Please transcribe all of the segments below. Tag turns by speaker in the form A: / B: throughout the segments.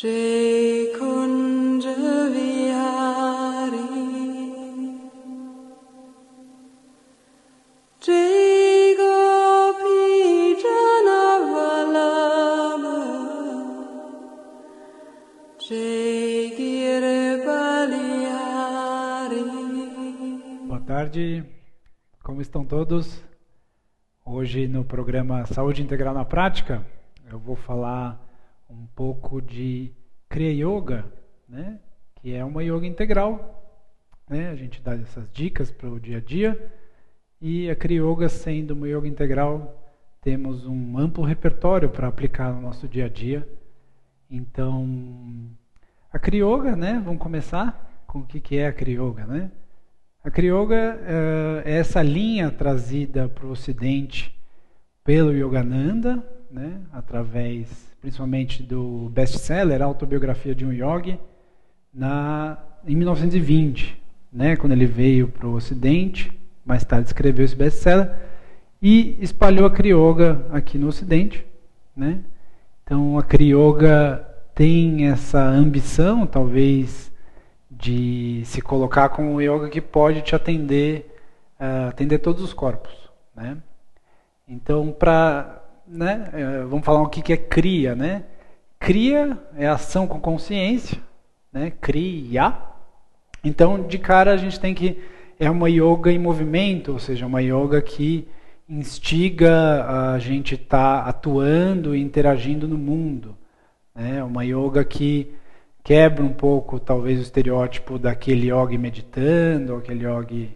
A: Jai Kunja Vihari, Jai Gopi Jana Vallabha, Jai Giri Balihari.
B: Boa tarde, como estão todos? Hoje no programa Saúde Integral na Prática, eu vou falar um pouco de Kriya Yoga, né? Que é uma yoga integral, né? A gente dá essas dicas para o dia a dia, e a Kriya Yoga, sendo uma yoga integral, temos um amplo repertório para aplicar no nosso dia a dia. Então, a Kriya Yoga, né? Vamos começar com o que é a Kriya Yoga, né? A Kriya Yoga é essa linha trazida para o Ocidente pelo Yogananda, né? Através principalmente do best-seller Autobiografia de um Yogi, em 1920, né? Quando ele veio para o Ocidente, mais tarde escreveu esse best-seller e espalhou a Kriya Yoga aqui no Ocidente, né? Então a Kriya Yoga tem essa ambição, talvez, de se colocar como um yoga que pode te atender todos os corpos, né? Então, vamos falar o que é Kriya, né? Kriya é ação com consciência, né? Kriya. Então, de cara, a gente tem que... É uma yoga em movimento, ou seja, uma yoga que instiga a gente estar atuando e interagindo no mundo, né? Uma yoga que quebra um pouco, talvez, o estereótipo daquele yogi meditando, aquele yogi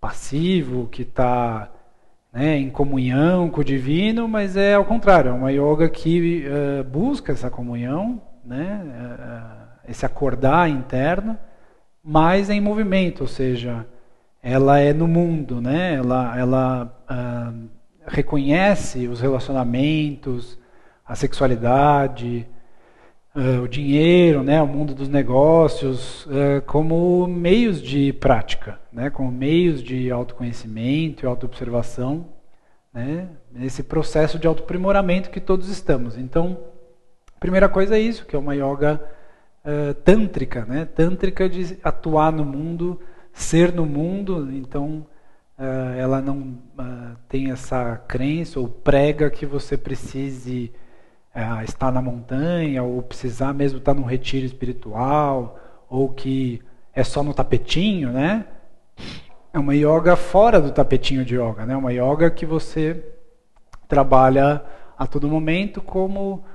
B: passivo que está, né, em comunhão com o divino, mas é ao contrário, é uma yoga que busca essa comunhão, né, esse acordar interno, mas em movimento, ou seja, ela é no mundo, né, ela reconhece os relacionamentos, a sexualidade, o dinheiro, né, o mundo dos negócios, como meios de prática, né, como meios de autoconhecimento e autoobservação, né, nesse processo de autoaprimoramento que todos estamos. Então, a primeira coisa é isso, que é uma yoga tântrica, né, tântrica de atuar no mundo, ser no mundo. Então, ela não tem essa crença ou prega que você precise estar na montanha, ou precisar mesmo estar num retiro espiritual, ou que é só no tapetinho, né? É uma yoga fora do tapetinho de yoga, né? Uma yoga que você trabalha a todo momento como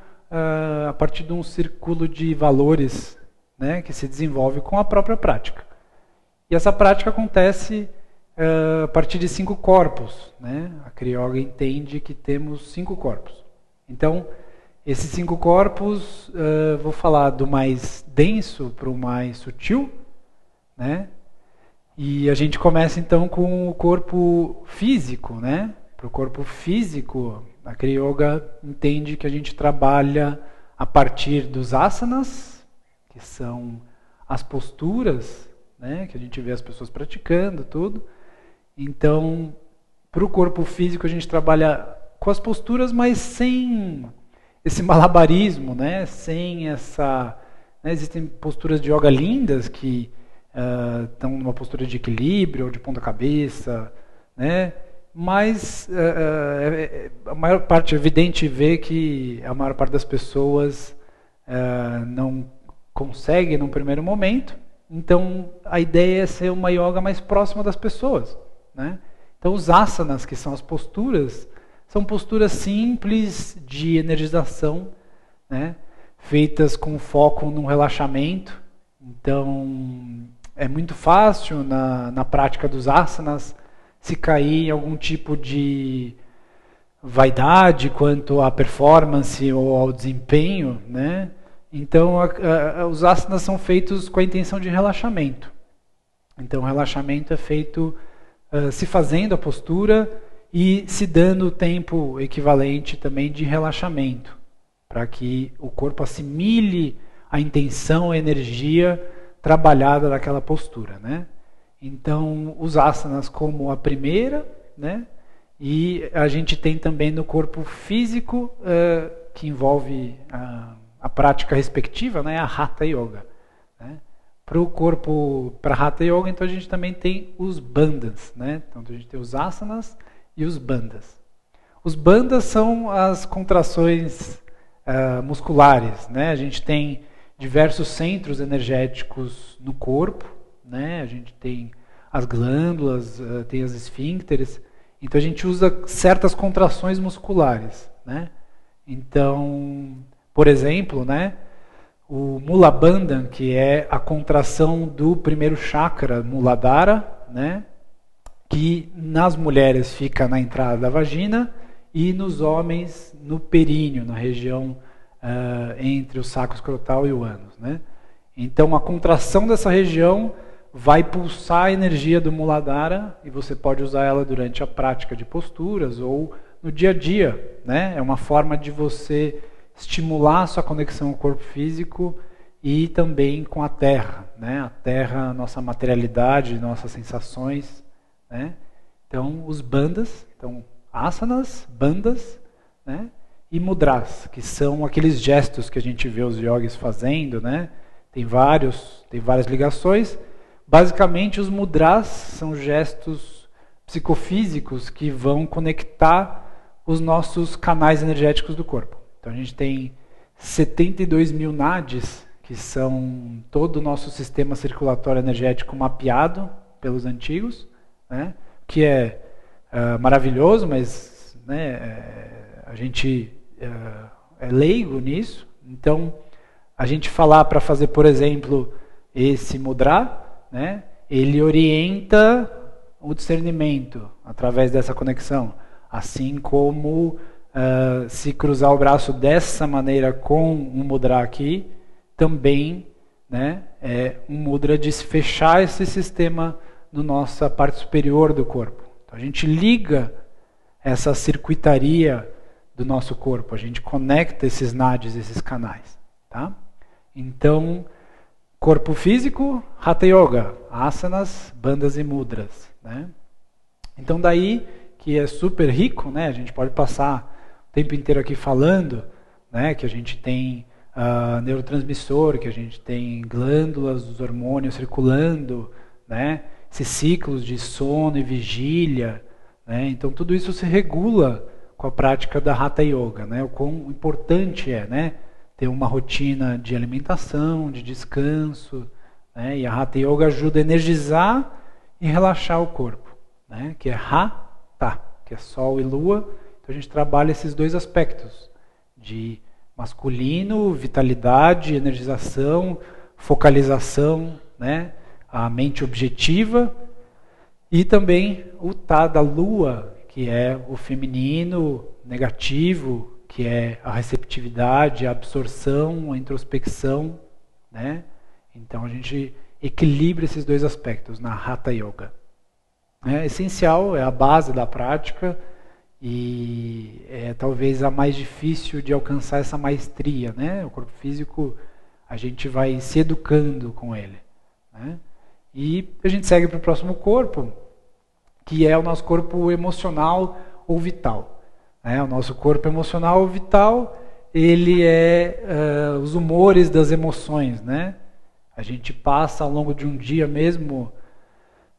B: a partir de um círculo de valores, né? Que se desenvolve com a própria prática. E essa prática acontece a partir de 5 corpos, né? A Kriya Yoga entende que temos 5 corpos. Então, esses 5 corpos, vou falar do mais denso para o mais sutil, né? E a gente começa então com o corpo físico, né? Para o corpo físico, a Kriya Yoga entende que a gente trabalha a partir dos asanas, que são as posturas, né? Que a gente vê as pessoas praticando, tudo. Então, para o corpo físico a gente trabalha com as posturas, mas sem esse malabarismo, né? Sem essa... Né? Existem posturas de yoga lindas que estão numa postura de equilíbrio ou de ponta cabeça, né? Mas a maior parte, é evidente ver que a maior parte das pessoas não consegue num primeiro momento. Então a ideia é ser uma yoga mais próxima das pessoas, né? Então os asanas, que são as posturas, são posturas simples de energização, né? Feitas com foco num relaxamento. Então, é muito fácil na prática dos asanas se cair em algum tipo de vaidade quanto à performance ou ao desempenho, né? Então, os asanas são feitos com a intenção de relaxamento. Então, o relaxamento é feito se fazendo a postura e se dando o tempo equivalente também de relaxamento, para que o corpo assimile a intenção, a energia trabalhada naquela postura, né? Então, os asanas como a primeira, né? E a gente tem também no corpo físico, que envolve a a prática respectiva, né, é a Hatha Yoga. Né? Para o corpo, para Hatha Yoga, então a gente também tem os bandhas. Né? Então a gente tem os asanas e os bandhas. Os bandhas são as contrações musculares. Né? A gente tem diversos centros energéticos no corpo. Né? A gente tem as glândulas, tem as esfíncteres. Então a gente usa certas contrações musculares. Né? Então, por exemplo, né, o Mula Bandha, que é a contração do primeiro chakra, Muladhara, né, que nas mulheres fica na entrada da vagina e nos homens no períneo, na região entre o saco escrotal e o ânus. Né? Então a contração dessa região vai pulsar a energia do Muladhara e você pode usar ela durante a prática de posturas ou no dia a dia. Né? É uma forma de você estimular a sua conexão com o corpo físico e também com a Terra. Né? A Terra, nossa materialidade, nossas sensações. Né? Então, os bandhas, então, asanas, bandhas, né? E mudras, que são aqueles gestos que a gente vê os yogis fazendo. Né? Tem várias ligações. Basicamente, os mudras são gestos psicofísicos que vão conectar os nossos canais energéticos do corpo. Então a gente tem 72 mil nadis, que são todo o nosso sistema circulatório energético mapeado pelos antigos, né? Que é maravilhoso, mas né, a gente é leigo nisso. Então, a gente falar para fazer, por exemplo, esse mudra, né, ele orienta o discernimento através dessa conexão. Assim como se cruzar o braço dessa maneira com um mudra aqui, também né, é um mudra de fechar esse sistema na nossa parte superior do corpo. Então a gente liga essa circuitaria do nosso corpo, a gente conecta esses nadis, esses canais. Tá? Então, corpo físico, Hatha Yoga, asanas, bandhas e mudras. Né? Então daí que é super rico, né? A gente pode passar o tempo inteiro aqui falando, né? Que a gente tem neurotransmissor, que a gente tem glândulas dos hormônios circulando, né? Esses ciclos de sono e vigília, né? Então tudo isso se regula com a prática da Hatha Yoga, né? O quão importante é, né? Ter uma rotina de alimentação, de descanso, né? E a Hatha Yoga ajuda a energizar e relaxar o corpo, né? Que é Hatha, que é Sol e Lua. Então a gente trabalha esses dois aspectos de masculino, vitalidade, energização, focalização, né? A mente objetiva, e também o Ta da Lua, que é o feminino negativo, que é a receptividade, a absorção, a introspecção, né? Então a gente equilibra esses dois aspectos na Hatha Yoga. É essencial, é a base da prática e é talvez a mais difícil de alcançar essa maestria, né? O corpo físico, a gente vai se educando com ele, né? E a gente segue para o próximo corpo, que é o nosso corpo emocional ou vital. O nosso corpo emocional ou vital, ele é os humores das emoções, né? A gente passa ao longo de um dia mesmo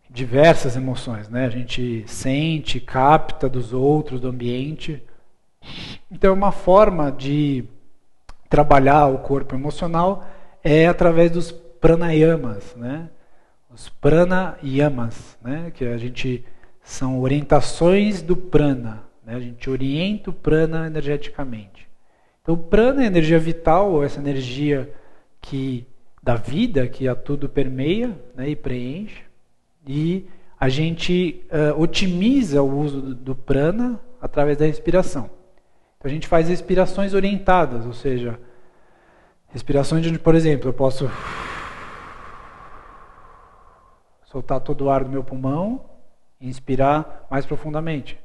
B: diversas emoções, né? A gente sente, capta dos outros, do ambiente. Então, uma forma de trabalhar o corpo emocional é através dos pranayamas, né? Os pranayamas, né? Que a gente são orientações do prana, né? A gente orienta o prana energeticamente. Então, o prana é a energia vital, essa energia que da vida, que a tudo permeia, né? E preenche. E a gente otimiza o uso do prana através da respiração. Então a gente faz respirações orientadas, ou seja, respirações onde, por exemplo, eu posso soltar todo o ar do meu pulmão e inspirar mais profundamente.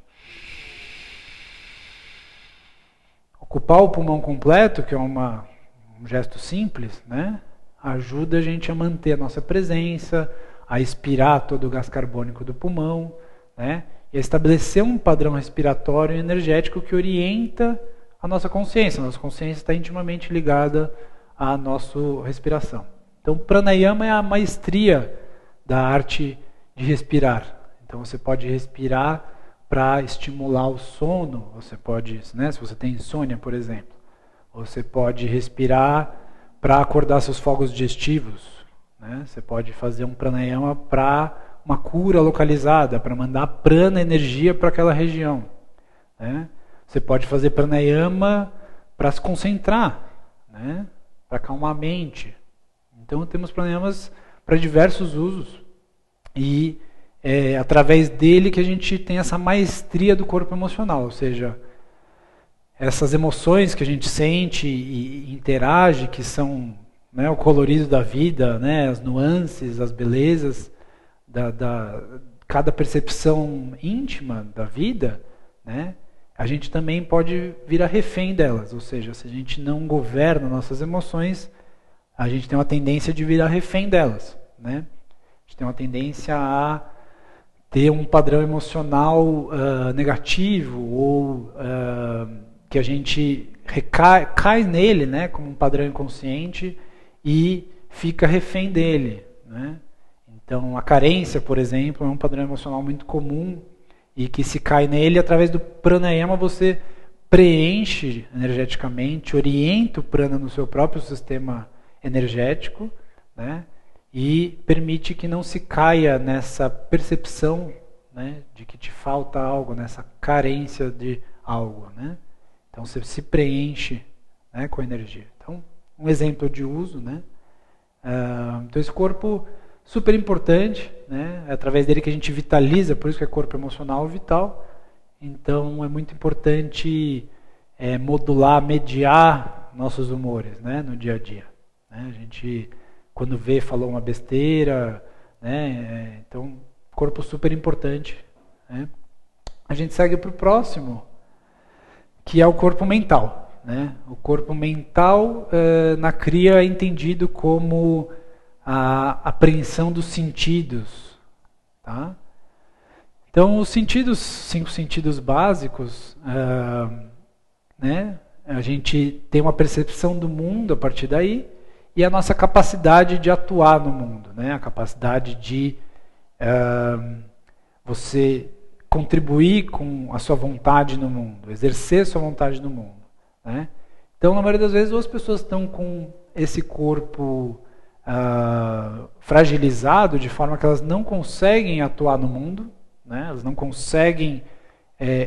B: Ocupar o pulmão completo, que é um gesto simples, né? Ajuda a gente a manter a nossa presença, a expirar todo o gás carbônico do pulmão, né? E a estabelecer um padrão respiratório e energético que orienta a nossa consciência. A nossa consciência está intimamente ligada à nossa respiração. Então, pranayama é a maestria da arte de respirar. Então, você pode respirar para estimular o sono. Você pode, né, se você tem insônia, por exemplo, você pode respirar para acordar seus fogos digestivos. Né? Você pode fazer um pranayama para uma cura localizada, para mandar prana, energia para aquela região. Né? Você pode fazer pranayama para se concentrar, né? Para acalmar a mente. Então temos pranayamas para diversos usos. E é através dele que a gente tem essa maestria do corpo emocional, ou seja, essas emoções que a gente sente e interage, que são, né, o colorido da vida, né, as nuances, as belezas, cada percepção íntima da vida, né, a gente também pode virar refém delas. Ou seja, se a gente não governa nossas emoções, a gente tem uma tendência de virar refém delas. Né? A gente tem uma tendência a ter um padrão emocional negativo, ou que a gente cai nele, né, como um padrão inconsciente, e fica refém dele. Né? Então, a carência, por exemplo, é um padrão emocional muito comum e que se cai nele, através do pranayama você preenche energeticamente, orienta o prana no seu próprio sistema energético, né? E permite que não se caia nessa percepção, né, de que te falta algo, nessa carência de algo. Né? Então você se preenche, né, com a energia. Então, um exemplo de uso. Né? Então esse corpo super importante, né? É através dele que a gente vitaliza, por isso que é corpo emocional vital. Então é muito importante modular, mediar nossos humores, né, no dia a dia. Né? A gente, quando vê, falou uma besteira, né? Então corpo super importante. Né? A gente segue para o próximo, que é o corpo mental. Né? O corpo mental na Kriya é entendido como a apreensão dos sentidos. Tá? Então, os sentidos, 5 sentidos básicos, né? A gente tem uma percepção do mundo a partir daí, e a nossa capacidade de atuar no mundo, né? A capacidade de você contribuir com a sua vontade no mundo, exercer sua vontade no mundo. Né? Então, na maioria das vezes, ou as pessoas estão com esse corpo fragilizado, de forma que elas não conseguem atuar no mundo, né? Elas não conseguem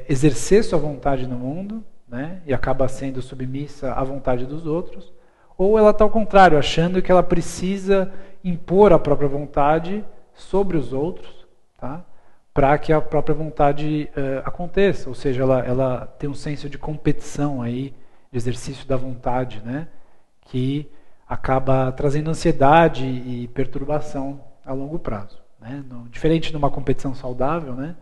B: exercer sua vontade no mundo, né? E acaba sendo submissa à vontade dos outros, ou ela está ao contrário, achando que ela precisa impor a própria vontade sobre os outros, tá? Para que a própria vontade aconteça, ou seja, ela tem um senso de competição aí, de exercício da vontade, né? Que acaba trazendo ansiedade e perturbação a longo prazo. Né? Diferente de uma competição saudável, né?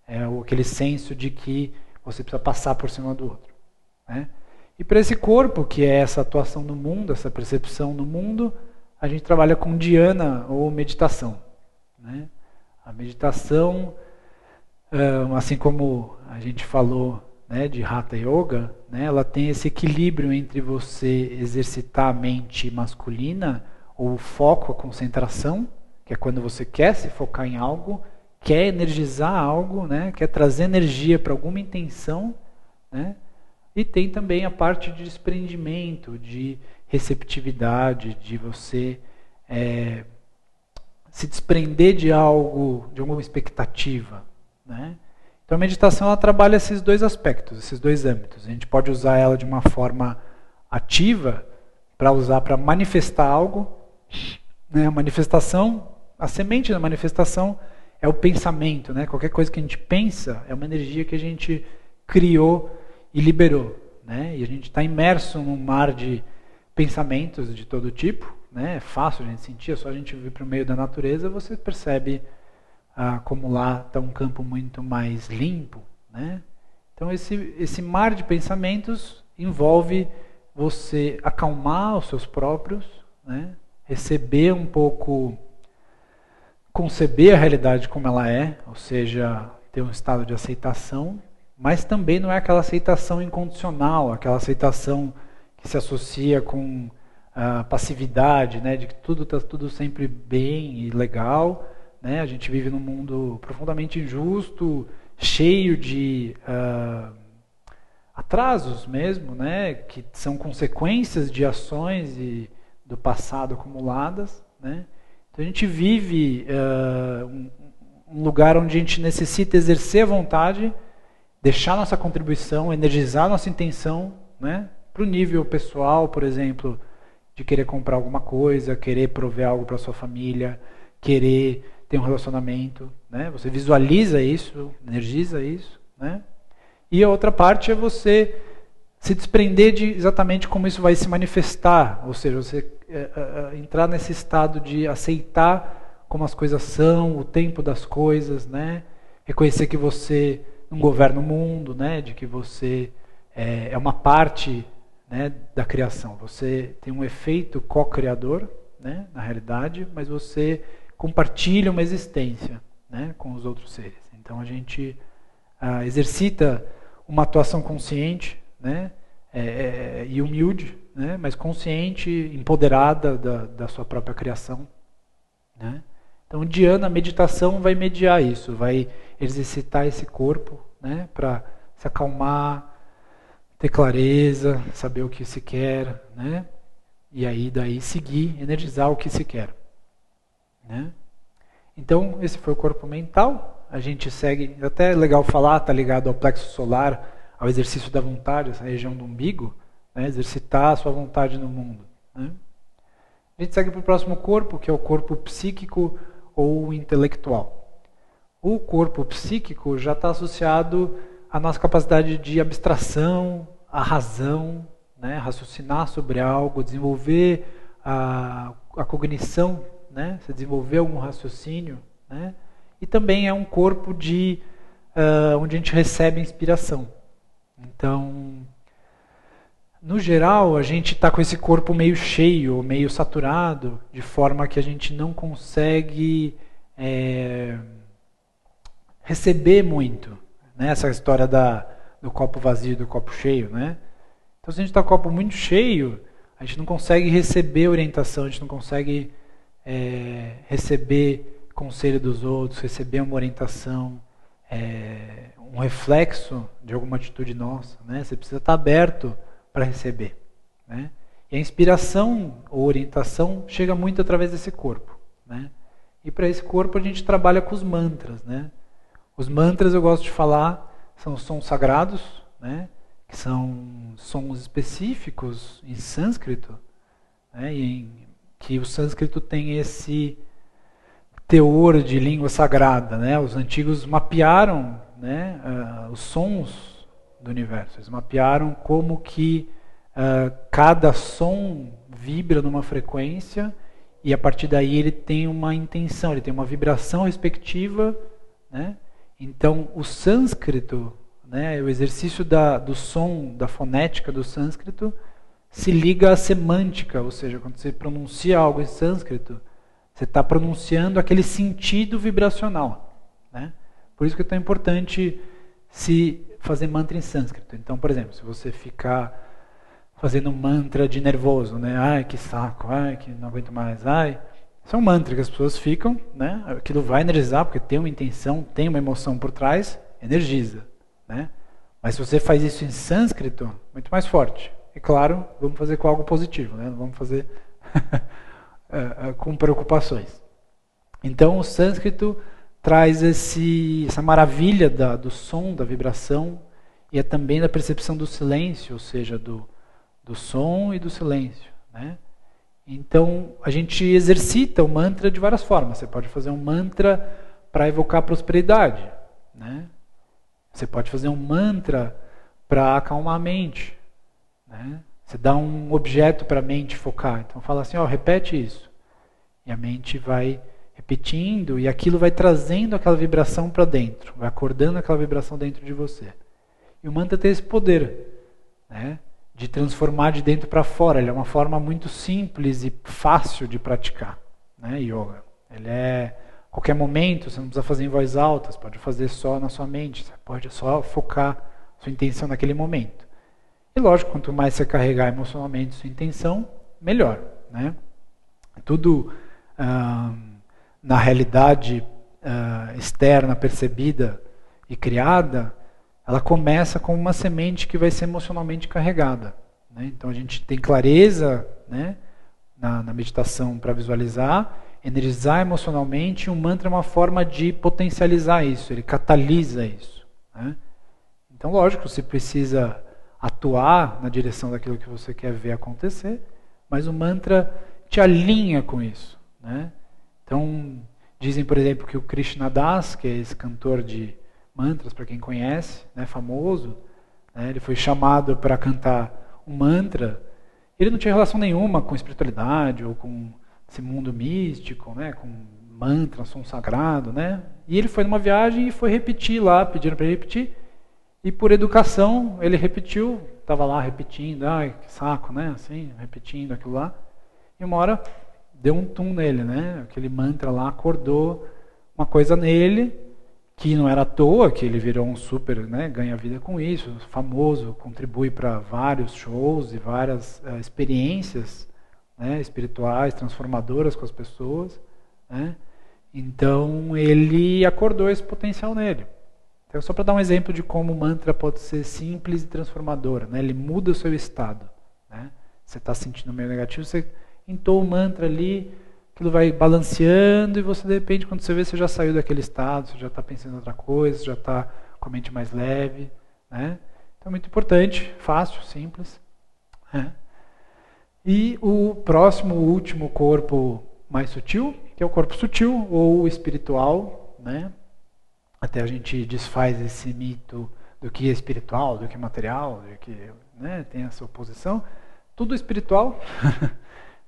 B: É aquele senso de que você precisa passar por cima do outro. Né? E para esse corpo, que é essa atuação no mundo, essa percepção no mundo, a gente trabalha com dhyana ou meditação. Né? A meditação, assim como a gente falou, né, de Hatha Yoga, né, ela tem esse equilíbrio entre você exercitar a mente masculina, ou o foco, a concentração, que é quando você quer se focar em algo, quer energizar algo, né, quer trazer energia para alguma intenção, né, e tem também a parte de desprendimento, de receptividade, de você se desprender de algo, de alguma expectativa. Né? Então a meditação ela trabalha esses dois aspectos, esses dois âmbitos. A gente pode usar ela de uma forma ativa, para usar para manifestar algo. Né? A manifestação, a semente da manifestação é o pensamento. Né? Qualquer coisa que a gente pensa é uma energia que a gente criou e liberou. Né? E a gente está imerso num mar de pensamentos de todo tipo. Né? É fácil a gente sentir, é só a gente vir para o meio da natureza, você percebe como lá está um campo muito mais limpo. Né? Então esse mar de pensamentos envolve você acalmar os seus próprios, né? Receber um pouco, conceber a realidade como ela é, ou seja, ter um estado de aceitação, mas também não é aquela aceitação incondicional, aquela aceitação que se associa com a passividade, né, de que tudo está tudo sempre bem e legal, né? A gente vive num mundo profundamente injusto, cheio de atrasos mesmo, né, que são consequências de ações do passado acumuladas, né? Então a gente vive um lugar onde a gente necessita exercer a vontade, deixar nossa contribuição, energizar nossa intenção, né, para o nível pessoal, por exemplo, de querer comprar alguma coisa, querer prover algo para sua família, querer ter um relacionamento, né? Você visualiza isso, energiza isso, né? E a outra parte é você se desprender de exatamente como isso vai se manifestar, ou seja, você entrar nesse estado de aceitar como as coisas são, o tempo das coisas, né? Reconhecer que você não governa o mundo, né? De que você é uma parte, né, da criação. Você tem um efeito co-criador, né, na realidade, mas você compartilha uma existência, né, com os outros seres. Então a gente exercita uma atuação consciente, né, e humilde, né, mas consciente, empoderada da sua própria criação, né? Então, Dhyana, a meditação vai mediar isso, vai exercitar esse corpo, né, para se acalmar, ter clareza, saber o que se quer, né? E aí daí seguir, energizar o que se quer, né? Então, esse foi o corpo mental. A gente segue, até é legal falar, está ligado ao plexo solar, ao exercício da vontade, essa região do umbigo, né? Exercitar a sua vontade no mundo, né? A gente segue para o próximo corpo, que é o corpo psíquico ou intelectual. O corpo psíquico já está associado à nossa capacidade de abstração, a razão, né? Raciocinar sobre algo, desenvolver a cognição, né? Se desenvolver algum raciocínio, né? E também é um corpo onde a gente recebe inspiração. Então, no geral, a gente está com esse corpo meio cheio, meio saturado, de forma que a gente não consegue receber muito, né? Essa história do copo vazio e do copo cheio, né? Então, se a gente está com o copo muito cheio, a gente não consegue receber orientação, a gente não consegue receber conselho dos outros, receber uma orientação, um reflexo de alguma atitude nossa, né? Você precisa estar aberto para receber, né? E a inspiração ou orientação chega muito através desse corpo, né? E para esse corpo a gente trabalha com os mantras, né? Os mantras, eu gosto de falar, são sons sagrados, né? Que são sons específicos em sânscrito, né? Que o sânscrito tem esse teor de língua sagrada, né? Os antigos mapearam, né, os sons do universo. Eles mapearam como que cada som vibra numa frequência e a partir daí ele tem uma intenção, ele tem uma vibração respectiva, né? Então o sânscrito, né, o exercício do som, da fonética do sânscrito se liga à semântica, ou seja, quando você pronuncia algo em sânscrito, você está pronunciando aquele sentido vibracional, né? Por isso que é tão importante se fazer mantra em sânscrito. Então, por exemplo, se você ficar fazendo um mantra de nervoso, né? Ai, que saco, ai, que não aguento mais, ai. Isso é um mantra que as pessoas ficam, né? Aquilo vai energizar, porque tem uma intenção, tem uma emoção por trás, energiza, né? Mas se você faz isso em sânscrito, muito mais forte. E claro, vamos fazer com algo positivo, né? Não vamos fazer com preocupações. Então, o sânscrito traz essa maravilha do som, da vibração, e é também da percepção do silêncio, ou seja, do som e do silêncio, né? Então, a gente exercita o mantra de várias formas. Você pode fazer um mantra para evocar prosperidade, né? Você pode fazer um mantra para acalmar a mente, né? Você dá um objeto para a mente focar. Então, fala assim, repete isso. E a mente vai repetindo e aquilo vai trazendo aquela vibração para dentro, vai acordando aquela vibração dentro de você. E o mantra tem esse poder, né, de transformar de dentro para fora. Ele é uma forma muito simples e fácil de praticar, né, yoga. Ele a qualquer momento, você não precisa fazer em voz alta, você pode fazer só na sua mente, você pode só focar sua intenção naquele momento. E lógico, quanto mais você carregar emocionalmente sua intenção, melhor, né? Tudo na realidade externa, percebida e criada, ela começa com uma semente que vai ser emocionalmente carregada, né? Então a gente tem clareza, né, na meditação para visualizar, energizar emocionalmente. Um mantra é uma forma de potencializar isso, ele catalisa isso, né? Então lógico, você precisa atuar na direção daquilo que você quer ver acontecer, mas o mantra te alinha com isso, né? Então dizem, por exemplo, que o Krishna Das, que é esse cantor de mantras, para quem conhece, né, famoso, né, ele foi chamado para cantar um mantra. Ele não tinha relação nenhuma com espiritualidade ou com esse mundo místico, né, com mantra, som sagrado, né? E ele foi numa viagem e foi repetir lá, pediram para ele repetir. E por educação ele repetiu, estava lá repetindo, ai que saco, né? Assim, repetindo aquilo lá. E uma hora deu um tum nele, né? Aquele mantra lá acordou uma coisa nele que não era à toa, que ele virou um super, né? Ganha vida com isso, famoso, contribui para vários shows e várias experiências, né, espirituais, transformadoras com as pessoas, né? Então ele acordou esse potencial nele. Então, só para dar um exemplo de como o mantra pode ser simples e transformador, né? Ele muda o seu estado, né? Você está sentindo meio negativo, você entoa o mantra ali, aquilo vai balanceando e você, de repente, quando você vê, você já saiu daquele estado, você já está pensando em outra coisa, já está com a mente mais leve, né? Então é muito importante, fácil, simples, né? E o próximo, o último corpo mais sutil, que é o corpo sutil ou espiritual, né? Até a gente desfaz esse mito do que é espiritual, do que é material, do que, né, tem essa oposição. Tudo espiritual,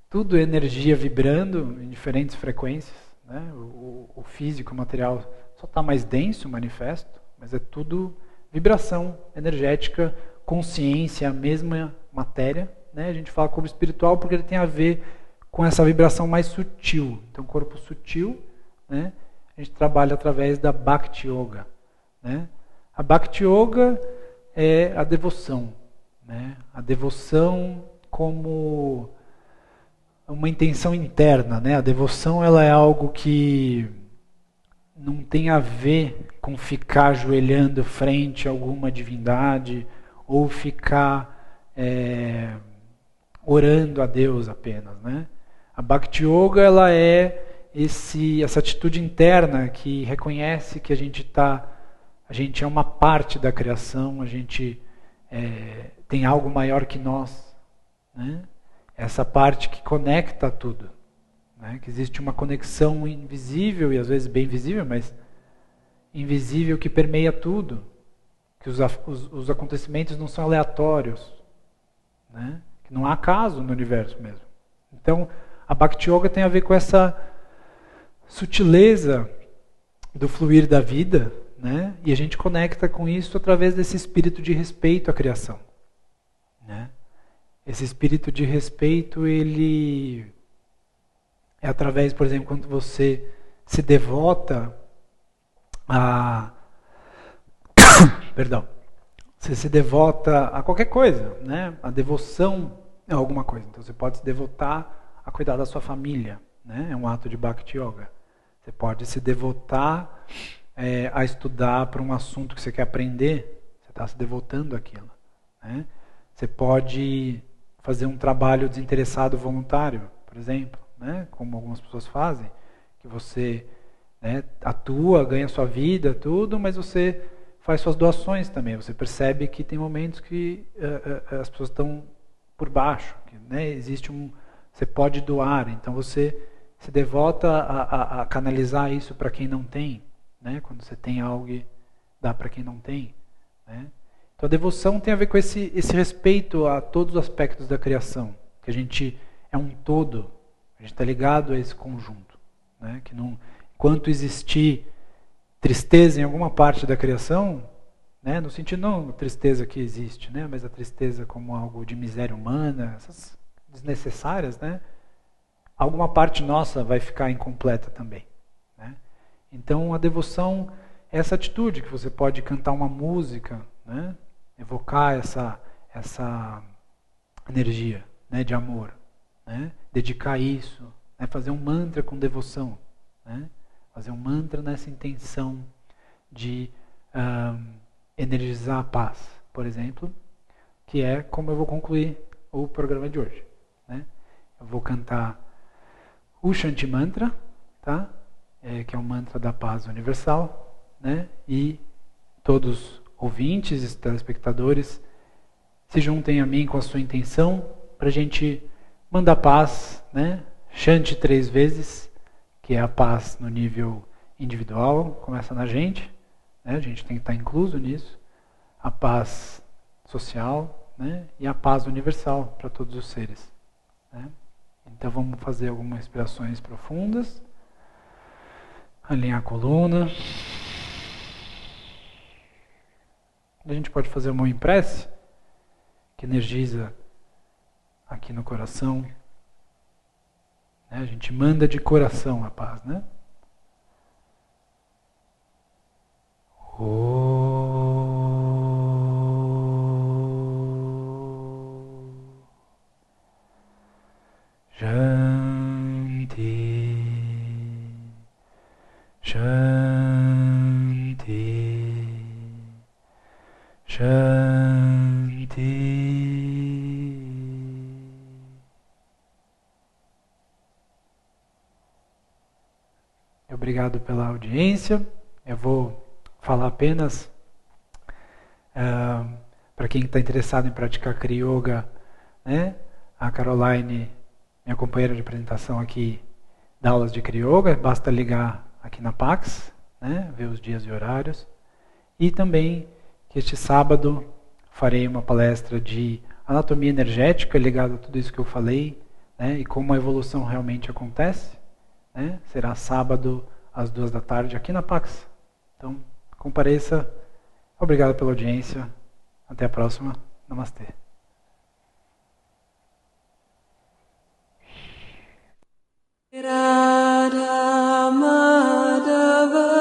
B: tudo é energia vibrando em diferentes frequências, né? O físico, o material só está mais denso, manifesto, mas é tudo vibração energética, consciência, a mesma matéria, né? A gente fala corpo espiritual porque ele tem a ver com essa vibração mais sutil. Então, corpo sutil, né? A gente trabalha através da Bhakti Yoga, né? A Bhakti Yoga é a devoção, né? A devoção como uma intenção interna, né? A devoção, ela é algo que não tem a ver com ficar ajoelhando frente a alguma divindade ou ficar orando a Deus apenas, né? A Bhakti Yoga, ela é essa atitude interna que reconhece que a gente é uma parte da criação, a gente tem algo maior que nós, né? Essa parte que conecta tudo, né? Que existe uma conexão invisível e às vezes bem visível, mas invisível, que permeia tudo, que os acontecimentos não são aleatórios, né? Que não há acaso no universo mesmo. Então a Bhakti Yoga tem a ver com essa sutileza do fluir da vida, né? E a gente conecta com isso através desse espírito de respeito à criação, né? Esse espírito de respeito, ele é através, por exemplo, quando você se devota a perdão, você se devota a qualquer coisa, né? A devoção é alguma coisa. Então você pode se devotar a cuidar da sua família, né? É um ato de Bhakti Yoga. Você pode se devotar a estudar para um assunto que você quer aprender, você está se devotando àquilo, né? Você pode fazer um trabalho desinteressado voluntário, por exemplo, né? Como algumas pessoas fazem, que você, né, atua, ganha sua vida, tudo, mas você faz suas doações também. Você percebe que tem momentos que as pessoas estão por baixo, que, né, você pode doar, então você se devota a canalizar isso para quem não tem, né? Quando você tem algo, dá para quem não tem, né? Então a devoção tem a ver com esse respeito a todos os aspectos da criação, que a gente é um todo, a gente está ligado a esse conjunto, né? Que não, enquanto existir tristeza em alguma parte da criação, né? No sentido não tristeza que existe, né? Mas a tristeza como algo de miséria humana, essas desnecessárias, né? Alguma parte nossa vai ficar incompleta também, né? Então a devoção é essa atitude que você pode cantar uma música, né? evocar essa energia, né, de amor, né, dedicar isso, né, fazer um mantra com devoção, né, fazer um mantra nessa intenção de energizar a paz, por exemplo, que é como eu vou concluir o programa de hoje, né? Eu vou cantar o Shanti Mantra, tá? Que é um mantra da paz universal, né? E todos ouvintes e telespectadores se juntem a mim com a sua intenção para a gente mandar paz, né? Shanti 3 vezes, que é a paz no nível individual, começa na gente, né? A gente tem que estar incluso nisso, a paz social, né? E a paz universal para todos os seres, né? Então vamos fazer algumas respirações profundas, alinhar a coluna. A gente pode fazer uma prece que energiza aqui no coração, né? A gente manda de coração a paz, né? Shanti, Shanti, Shanti. Obrigado pela audiência. Eu vou falar apenas para quem está interessado em praticar Kriya Yoga, né? A Caroline, minha companheira de apresentação aqui, dá aulas de Kriya Yoga, basta ligar aqui na Pax, né? Ver os dias e horários. E também que este sábado farei uma palestra de anatomia energética ligada a tudo isso que eu falei, né? E como a evolução realmente acontece, né? Será sábado às 14h aqui na Pax. Então, compareça. Obrigado pela audiência. Até a próxima. Namastê.
A: Radha Madhava